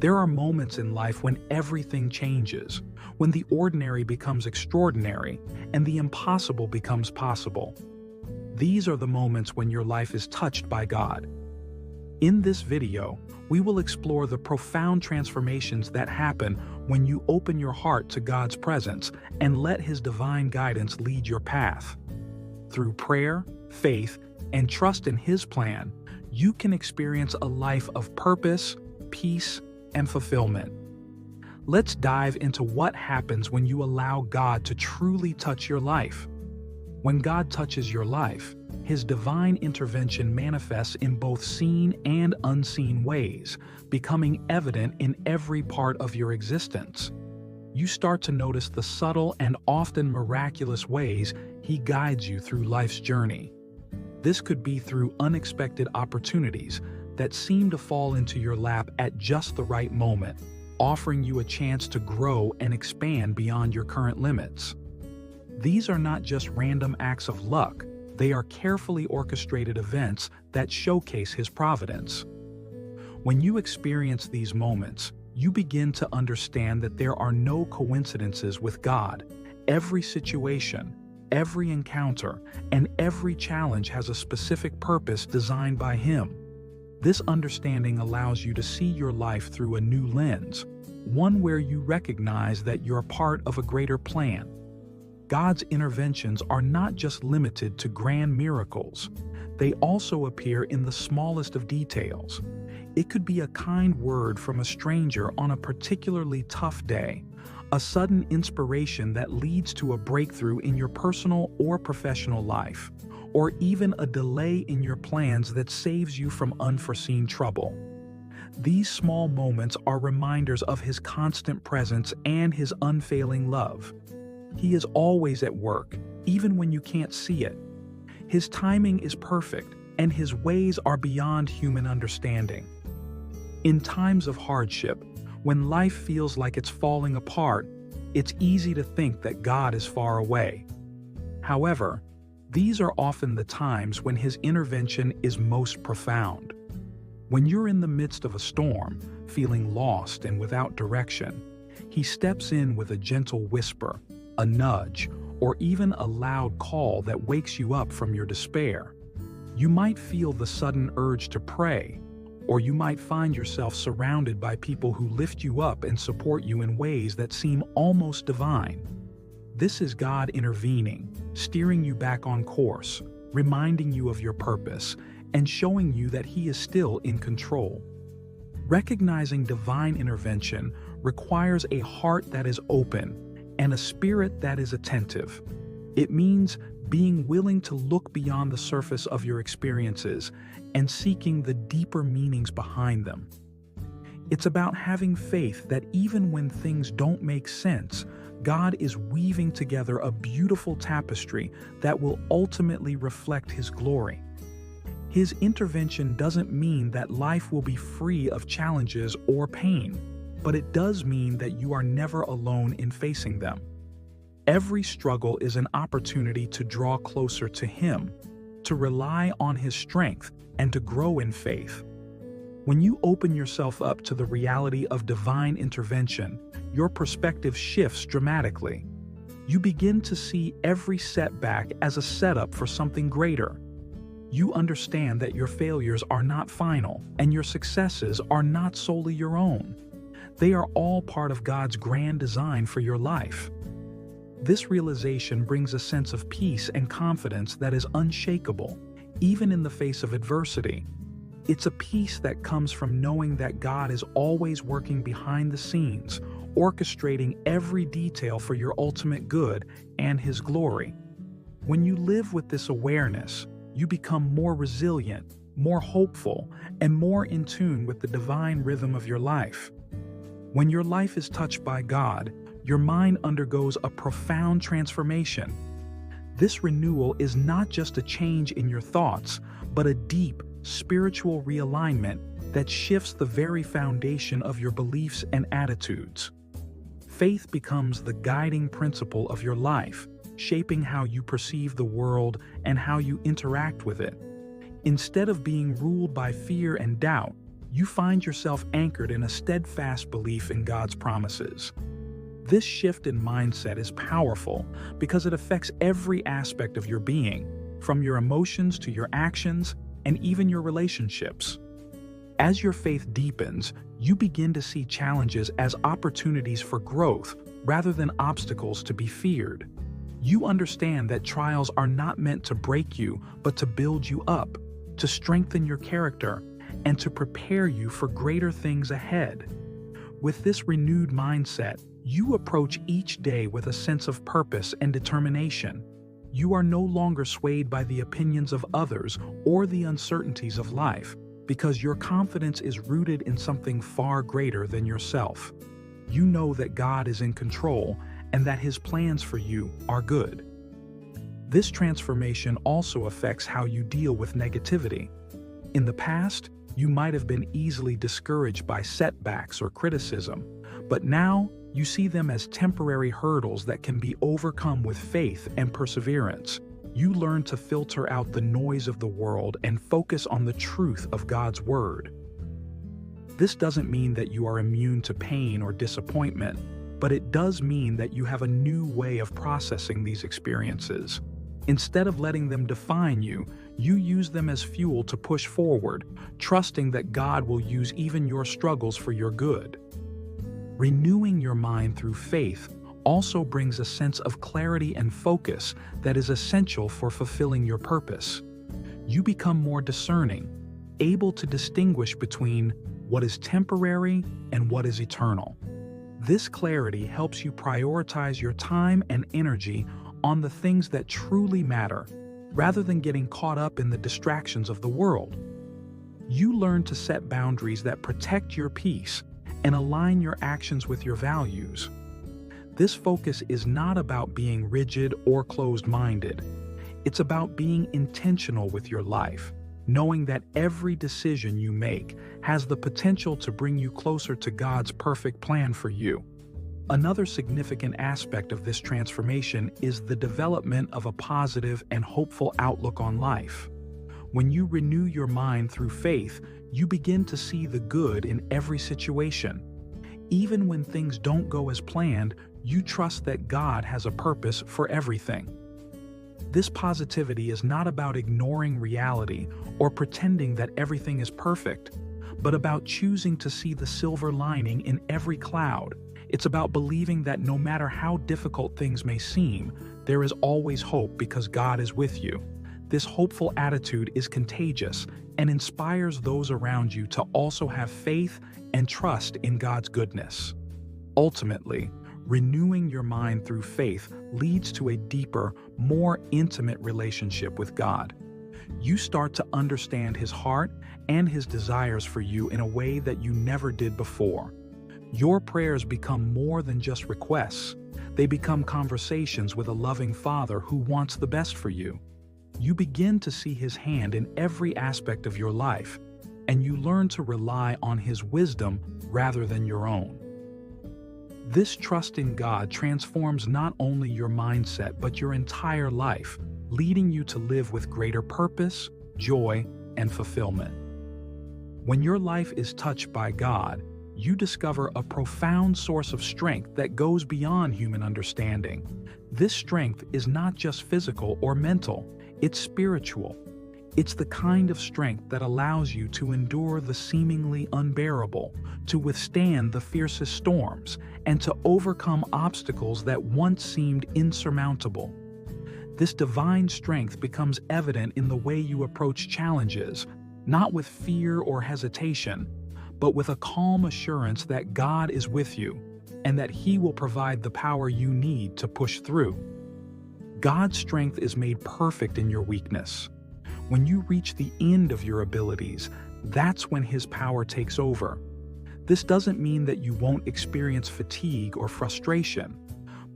There are moments in life when everything changes, when the ordinary becomes extraordinary and the impossible becomes possible. These are the moments when your life is touched by God. In this video, we will explore the profound transformations that happen when you open your heart to God's presence and let His divine guidance lead your path. Through prayer, faith, and trust in His plan, you can experience a life of purpose, peace, and fulfillment. Let's dive into what happens when you allow God to truly touch your life. When God touches your life, His divine intervention manifests in both seen and unseen ways, becoming evident in every part of your existence. You start to notice the subtle and often miraculous ways He guides you through life's journey. This could be through unexpected opportunities that seem to fall into your lap at just the right moment, offering you a chance to grow and expand beyond your current limits. These are not just random acts of luck, they are carefully orchestrated events that showcase His providence. When you experience these moments, you begin to understand that there are no coincidences with God. Every situation, every encounter, and every challenge has a specific purpose designed by Him. This understanding allows you to see your life through a new lens, one where you recognize that you're part of a greater plan. God's interventions are not just limited to grand miracles. They also appear in the smallest of details. It could be a kind word from a stranger on a particularly tough day, a sudden inspiration that leads to a breakthrough in your personal or professional life, or even a delay in your plans that saves you from unforeseen trouble. These small moments are reminders of His constant presence and His unfailing love. He is always at work, even when you can't see it. His timing is perfect, and His ways are beyond human understanding. In times of hardship, when life feels like it's falling apart, it's easy to think that God is far away. However, these are often the times when His intervention is most profound. When you're in the midst of a storm, feeling lost and without direction, He steps in with a gentle whisper, a nudge, or even a loud call that wakes you up from your despair. You might feel the sudden urge to pray, or you might find yourself surrounded by people who lift you up and support you in ways that seem almost divine. This is God intervening, steering you back on course, reminding you of your purpose, and showing you that He is still in control. Recognizing divine intervention requires a heart that is open and a spirit that is attentive. It means being willing to look beyond the surface of your experiences and seeking the deeper meanings behind them. It's about having faith that even when things don't make sense, God is weaving together a beautiful tapestry that will ultimately reflect His glory. His intervention doesn't mean that life will be free of challenges or pain, but it does mean that you are never alone in facing them. Every struggle is an opportunity to draw closer to Him, to rely on His strength, and to grow in faith. When you open yourself up to the reality of divine intervention, your perspective shifts dramatically. You begin to see every setback as a setup for something greater. You understand that your failures are not final, and your successes are not solely your own. They are all part of God's grand design for your life. This realization brings a sense of peace and confidence that is unshakable, even in the face of adversity. It's a peace that comes from knowing that God is always working behind the scenes, orchestrating every detail for your ultimate good and His glory. When you live with this awareness, you become more resilient, more hopeful, and more in tune with the divine rhythm of your life. When your life is touched by God, your mind undergoes a profound transformation. This renewal is not just a change in your thoughts, but a deep, spiritual realignment that shifts the very foundation of your beliefs and attitudes. Faith becomes the guiding principle of your life, shaping how you perceive the world and how you interact with it. Instead of being ruled by fear and doubt, you find yourself anchored in a steadfast belief in God's promises. This shift in mindset is powerful because it affects every aspect of your being, from your emotions to your actions and even your relationships. As your faith deepens, you begin to see challenges as opportunities for growth rather than obstacles to be feared. You understand that trials are not meant to break you, but to build you up, to strengthen your character, and to prepare you for greater things ahead. With this renewed mindset, you approach each day with a sense of purpose and determination. You are no longer swayed by the opinions of others or the uncertainties of life, because your confidence is rooted in something far greater than yourself. You know that God is in control and that His plans for you are good. This transformation also affects how you deal with negativity. In the past, you might have been easily discouraged by setbacks or criticism, but now you see them as temporary hurdles that can be overcome with faith and perseverance. You learn to filter out the noise of the world and focus on the truth of God's Word. This doesn't mean that you are immune to pain or disappointment, but it does mean that you have a new way of processing these experiences. Instead of letting them define you, you use them as fuel to push forward, trusting that God will use even your struggles for your good. Renewing your mind through faith also brings a sense of clarity and focus that is essential for fulfilling your purpose. You become more discerning, able to distinguish between what is temporary and what is eternal. This clarity helps you prioritize your time and energy on the things that truly matter, rather than getting caught up in the distractions of the world. You learn to set boundaries that protect your peace and align your actions with your values. This focus is not about being rigid or closed-minded. It's about being intentional with your life, knowing that every decision you make has the potential to bring you closer to God's perfect plan for you. Another significant aspect of this transformation is the development of a positive and hopeful outlook on life. When you renew your mind through faith, you begin to see the good in every situation. Even when things don't go as planned, you trust that God has a purpose for everything. This positivity is not about ignoring reality or pretending that everything is perfect, but about choosing to see the silver lining in every cloud. It's about believing that no matter how difficult things may seem, there is always hope because God is with you. This hopeful attitude is contagious and inspires those around you to also have faith and trust in God's goodness. Ultimately, renewing your mind through faith leads to a deeper, more intimate relationship with God. You start to understand His heart and His desires for you in a way that you never did before. Your prayers become more than just requests. They become conversations with a loving Father who wants the best for you. You begin to see His hand in every aspect of your life, and you learn to rely on His wisdom rather than your own. This trust in God transforms not only your mindset but your entire life, leading you to live with greater purpose, joy, and fulfillment. When your life is touched by God, you discover a profound source of strength that goes beyond human understanding. This strength is not just physical or mental, it's spiritual. It's the kind of strength that allows you to endure the seemingly unbearable, to withstand the fiercest storms, and to overcome obstacles that once seemed insurmountable. This divine strength becomes evident in the way you approach challenges, not with fear or hesitation, but with a calm assurance that God is with you and that He will provide the power you need to push through. God's strength is made perfect in your weakness. When you reach the end of your abilities, that's when His power takes over. This doesn't mean that you won't experience fatigue or frustration,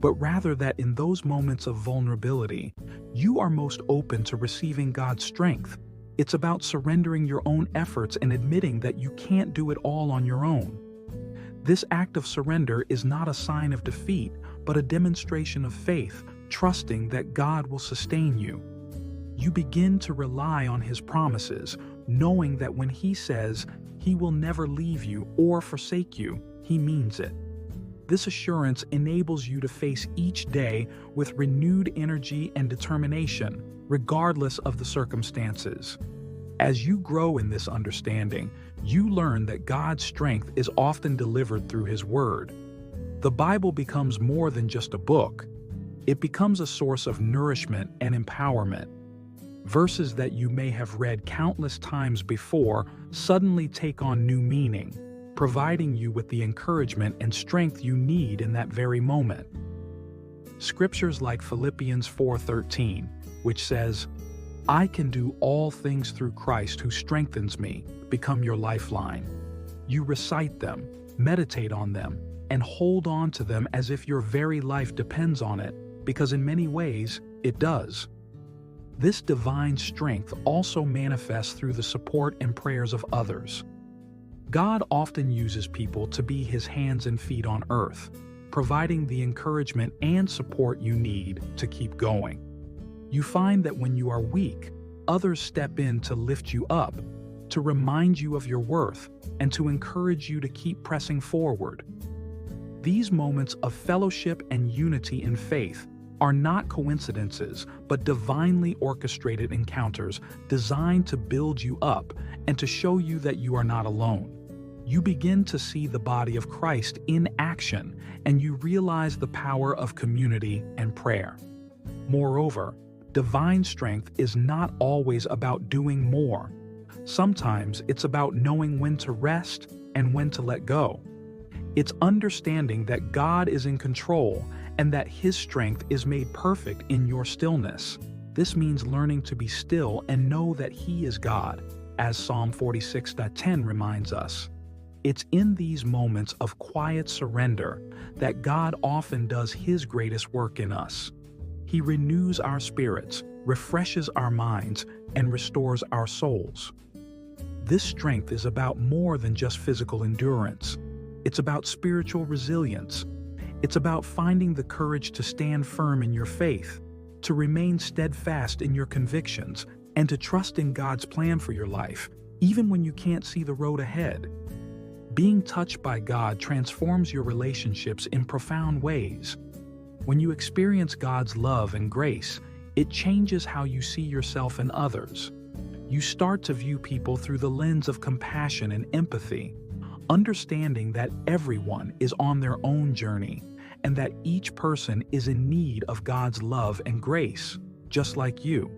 but rather that in those moments of vulnerability, you are most open to receiving God's strength. It's about surrendering your own efforts and admitting that you can't do it all on your own. This act of surrender is not a sign of defeat, but a demonstration of faith, trusting that God will sustain you. You begin to rely on His promises, knowing that when He says, He will never leave you or forsake you. He means it. This assurance enables you to face each day with renewed energy and determination, regardless of the circumstances. As you grow in this understanding, you learn that God's strength is often delivered through His Word. The Bible becomes more than just a book. It becomes a source of nourishment and empowerment. Verses that you may have read countless times before suddenly take on new meaning, providing you with the encouragement and strength you need in that very moment. Scriptures like Philippians 4:13, which says, "I can do all things through Christ who strengthens me," become your lifeline. You recite them, meditate on them, and hold on to them as if your very life depends on it, because in many ways, it does. This divine strength also manifests through the support and prayers of others. God often uses people to be His hands and feet on earth, providing the encouragement and support you need to keep going. You find that when you are weak, others step in to lift you up, to remind you of your worth, and to encourage you to keep pressing forward. These moments of fellowship and unity in faith are not coincidences, but divinely orchestrated encounters designed to build you up and to show you that you are not alone. You begin to see the body of Christ in action, and you realize the power of community and prayer. Moreover, divine strength is not always about doing more. Sometimes it's about knowing when to rest and when to let go. It's understanding that God is in control and that His strength is made perfect in your stillness. This means learning to be still and know that He is God, as Psalm 46:10 reminds us. It's in these moments of quiet surrender that God often does His greatest work in us. He renews our spirits, refreshes our minds, and restores our souls. This strength is about more than just physical endurance. It's about spiritual resilience. It's about finding the courage to stand firm in your faith, to remain steadfast in your convictions, and to trust in God's plan for your life, even when you can't see the road ahead. Being touched by God transforms your relationships in profound ways. When you experience God's love and grace, it changes how you see yourself and others. You start to view people through the lens of compassion and empathy, understanding that everyone is on their own journey and that each person is in need of God's love and grace, just like you.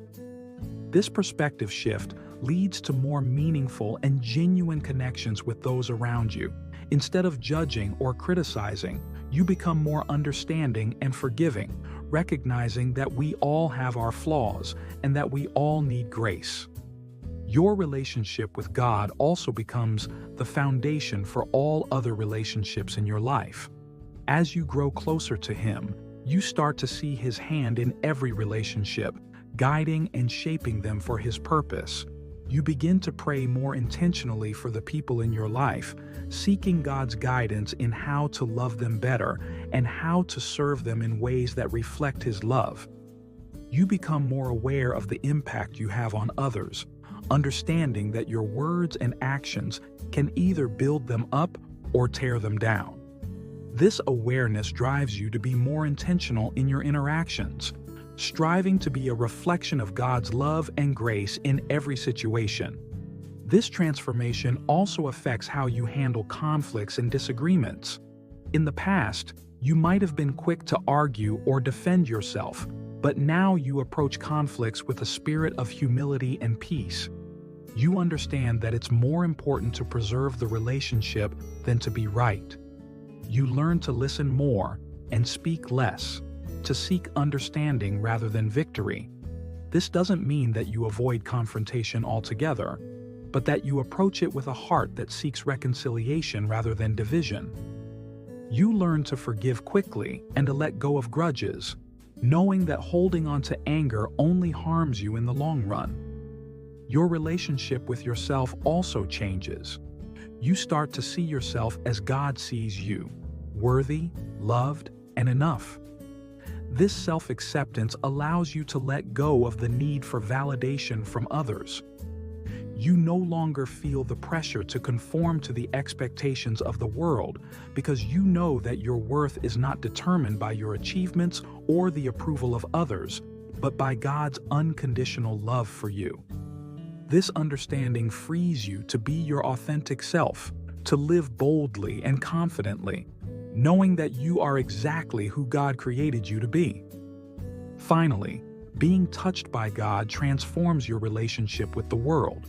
This perspective shift leads to more meaningful and genuine connections with those around you. Instead of judging or criticizing, you become more understanding and forgiving, recognizing that we all have our flaws and that we all need grace. Your relationship with God also becomes the foundation for all other relationships in your life. As you grow closer to Him, you start to see His hand in every relationship, guiding and shaping them for His purpose. You begin to pray more intentionally for the people in your life, seeking God's guidance in how to love them better and how to serve them in ways that reflect His love. You become more aware of the impact you have on others, understanding that your words and actions can either build them up or tear them down. This awareness drives you to be more intentional in your interactions, striving to be a reflection of God's love and grace in every situation. This transformation also affects how you handle conflicts and disagreements. In the past, you might have been quick to argue or defend yourself, but now you approach conflicts with a spirit of humility and peace. You understand that it's more important to preserve the relationship than to be right. You learn to listen more and speak less, to seek understanding rather than victory. This doesn't mean that you avoid confrontation altogether, but that you approach it with a heart that seeks reconciliation rather than division. You learn to forgive quickly and to let go of grudges, knowing that holding on to anger only harms you in the long run. Your relationship with yourself also changes. You start to see yourself as God sees you, worthy, loved, and enough. This self-acceptance allows you to let go of the need for validation from others. You no longer feel the pressure to conform to the expectations of the world because you know that your worth is not determined by your achievements or the approval of others, but by God's unconditional love for you. This understanding frees you to be your authentic self, to live boldly and confidently, knowing that you are exactly who God created you to be. Finally, being touched by God transforms your relationship with the world.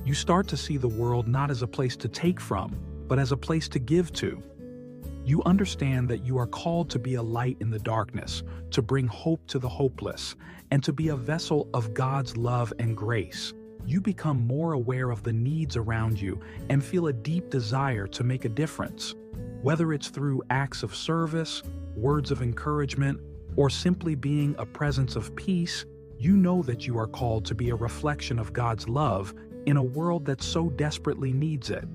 You start to see the world not as a place to take from, but as a place to give to. You understand that you are called to be a light in the darkness, to bring hope to the hopeless, and to be a vessel of God's love and grace. You become more aware of the needs around you and feel a deep desire to make a difference. Whether it's through acts of service, words of encouragement, or simply being a presence of peace, you know that you are called to be a reflection of God's love in a world that so desperately needs it.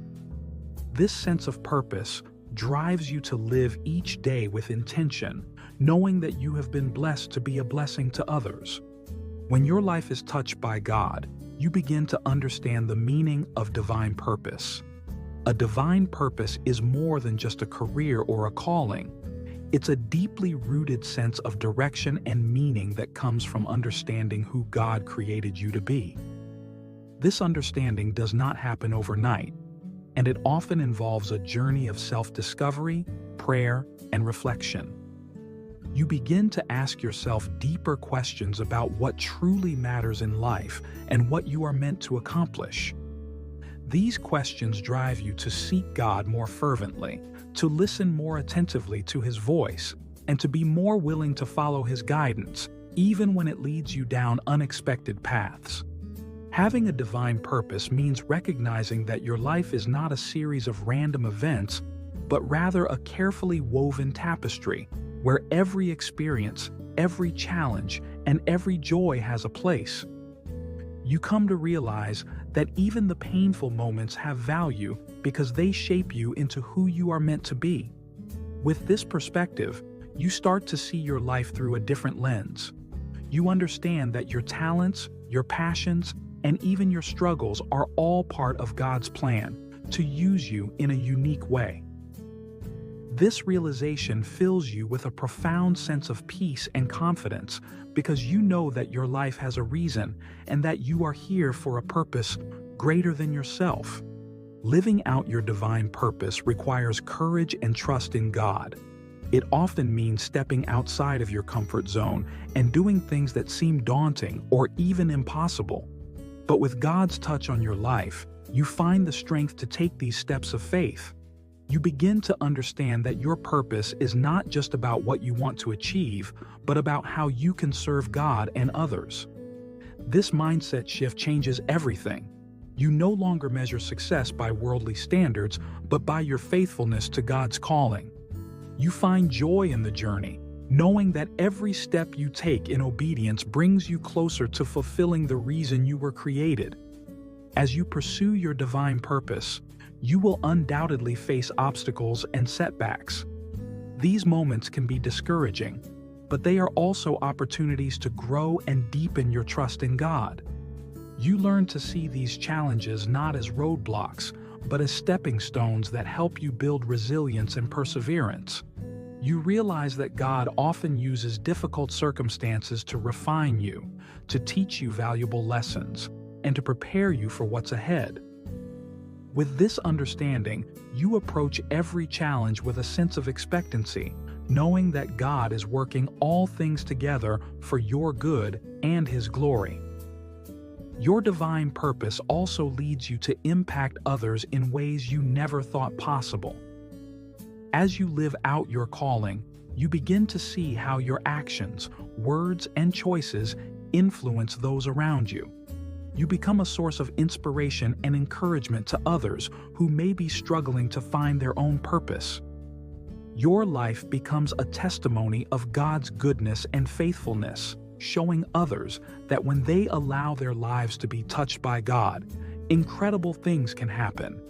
This sense of purpose drives you to live each day with intention, knowing that you have been blessed to be a blessing to others. When your life is touched by God, you begin to understand the meaning of divine purpose. A divine purpose is more than just a career or a calling. It's a deeply rooted sense of direction and meaning that comes from understanding who God created you to be. This understanding does not happen overnight, and it often involves a journey of self-discovery, prayer, and reflection. You begin to ask yourself deeper questions about what truly matters in life and what you are meant to accomplish. These questions drive you to seek God more fervently, to listen more attentively to His voice, and to be more willing to follow His guidance, even when it leads you down unexpected paths. Having a divine purpose means recognizing that your life is not a series of random events, but rather a carefully woven tapestry, where every experience, every challenge, and every joy has a place. You come to realize that even the painful moments have value because they shape you into who you are meant to be. With this perspective, you start to see your life through a different lens. You understand that your talents, your passions, and even your struggles are all part of God's plan to use you in a unique way. This realization fills you with a profound sense of peace and confidence because you know that your life has a reason and that you are here for a purpose greater than yourself. Living out your divine purpose requires courage and trust in God. It often means stepping outside of your comfort zone and doing things that seem daunting or even impossible. But with God's touch on your life, you find the strength to take these steps of faith. You begin to understand that your purpose is not just about what you want to achieve, but about how you can serve God and others. This mindset shift changes everything. You no longer measure success by worldly standards, but by your faithfulness to God's calling. You find joy in the journey, knowing that every step you take in obedience brings you closer to fulfilling the reason you were created. As you pursue your divine purpose, you will undoubtedly face obstacles and setbacks. These moments can be discouraging, but they are also opportunities to grow and deepen your trust in God. You learn to see these challenges not as roadblocks, but as stepping stones that help you build resilience and perseverance. You realize that God often uses difficult circumstances to refine you, to teach you valuable lessons, and to prepare you for what's ahead. With this understanding, you approach every challenge with a sense of expectancy, knowing that God is working all things together for your good and His glory. Your divine purpose also leads you to impact others in ways you never thought possible. As you live out your calling, you begin to see how your actions, words, and choices influence those around you. You become a source of inspiration and encouragement to others who may be struggling to find their own purpose. Your life becomes a testimony of God's goodness and faithfulness, showing others that when they allow their lives to be touched by God, incredible things can happen.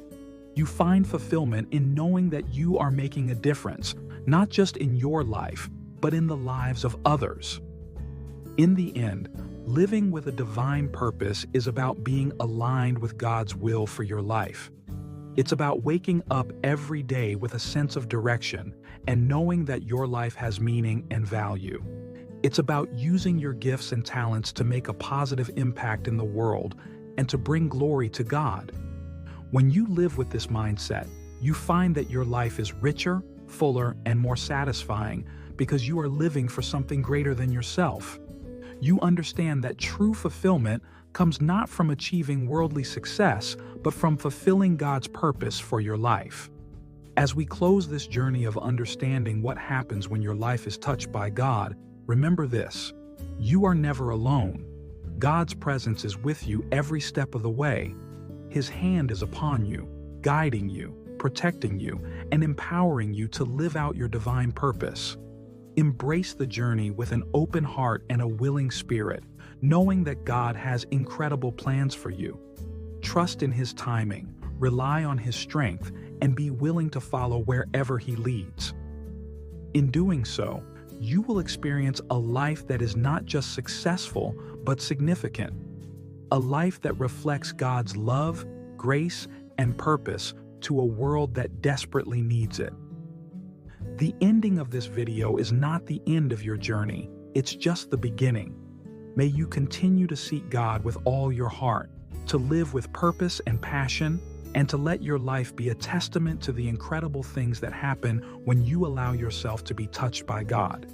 You find fulfillment in knowing that you are making a difference, not just in your life, but in the lives of others. In the end, Living with a divine purpose is about being aligned with God's will for your life. It's about waking up every day with a sense of direction and knowing that your life has meaning and value. It's about using your gifts and talents to make a positive impact in the world and to bring glory to God. When you live with this mindset, you find that your life is richer, fuller, and more satisfying because you are living for something greater than yourself. You understand that true fulfillment comes not from achieving worldly success, but from fulfilling God's purpose for your life. As we close this journey of understanding what happens when your life is touched by God, remember this: you are never alone. God's presence is with you every step of the way. His hand is upon you, guiding you, protecting you, and empowering you to live out your divine purpose. Embrace the journey with an open heart and a willing spirit, knowing that God has incredible plans for you. Trust in His timing, rely on His strength, and be willing to follow wherever He leads. In doing so, you will experience a life that is not just successful, but significant. A life that reflects God's love, grace, and purpose to a world that desperately needs it. The ending of this video is not the end of your journey, it's just the beginning. May you continue to seek God with all your heart, to live with purpose and passion, and to let your life be a testament to the incredible things that happen when you allow yourself to be touched by God.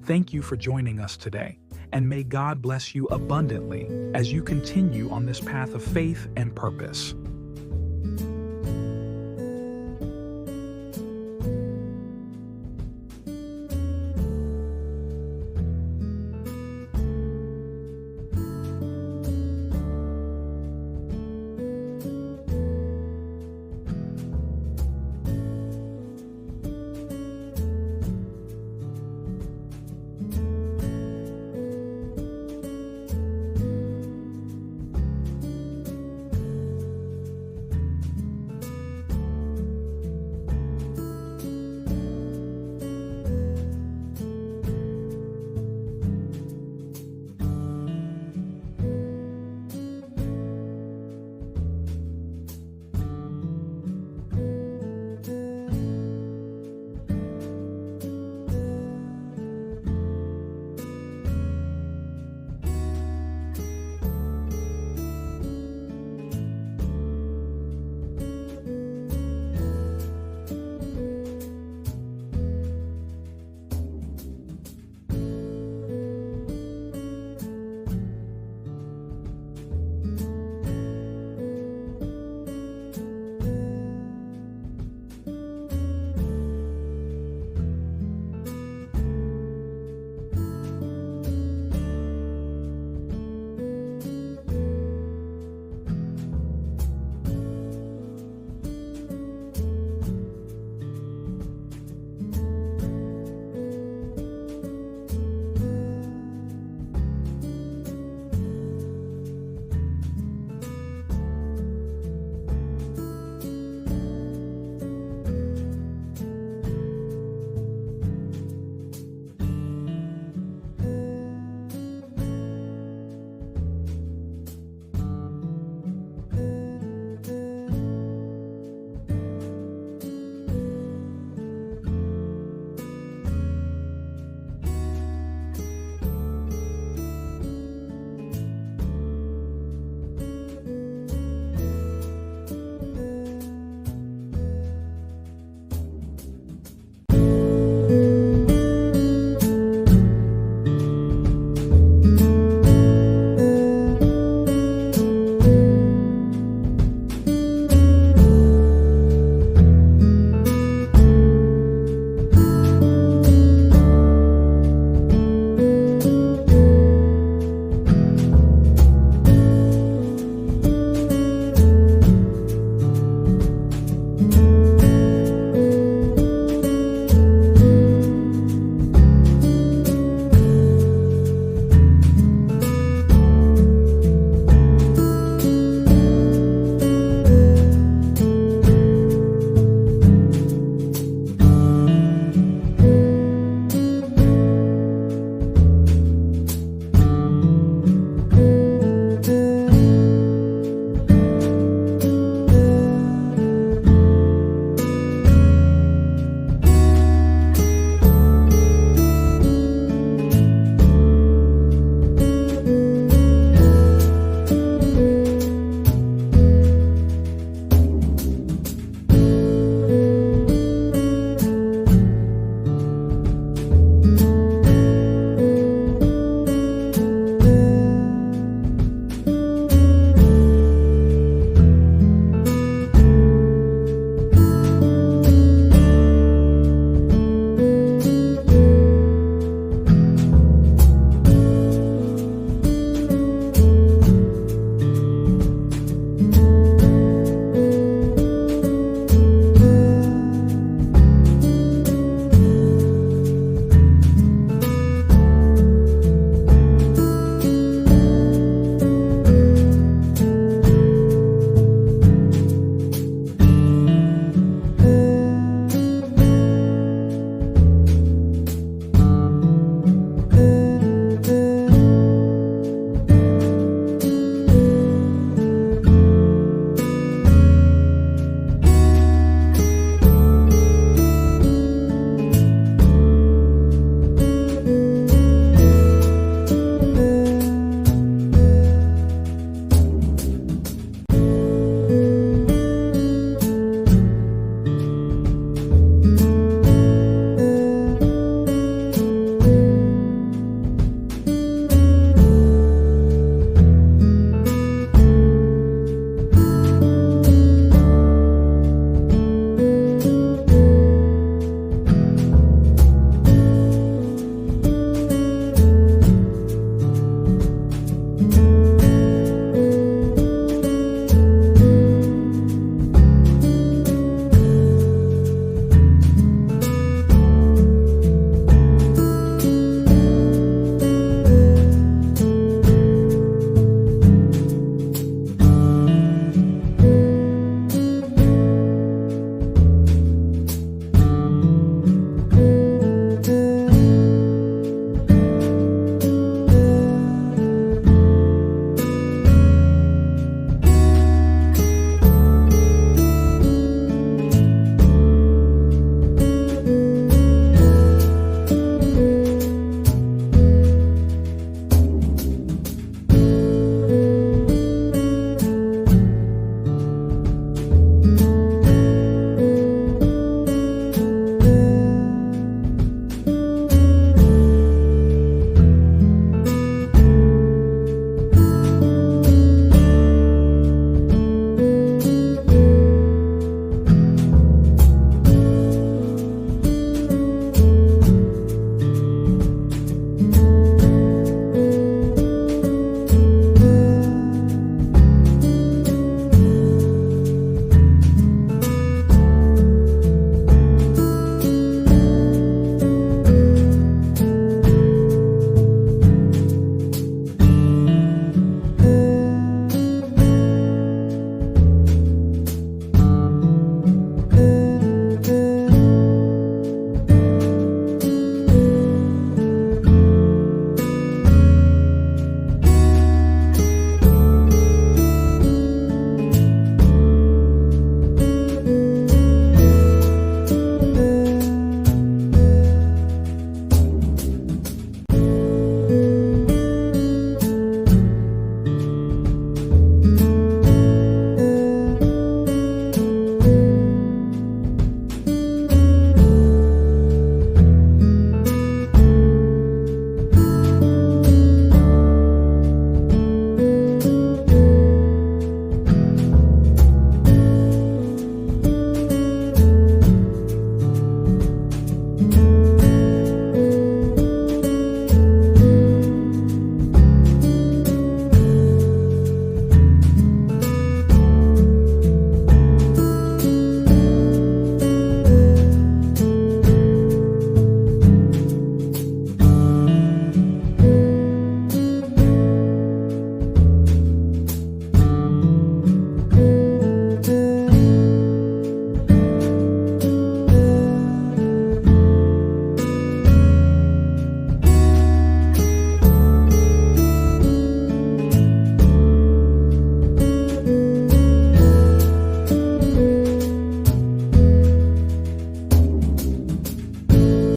Thank you for joining us today, and may God bless you abundantly as you continue on this path of faith and purpose.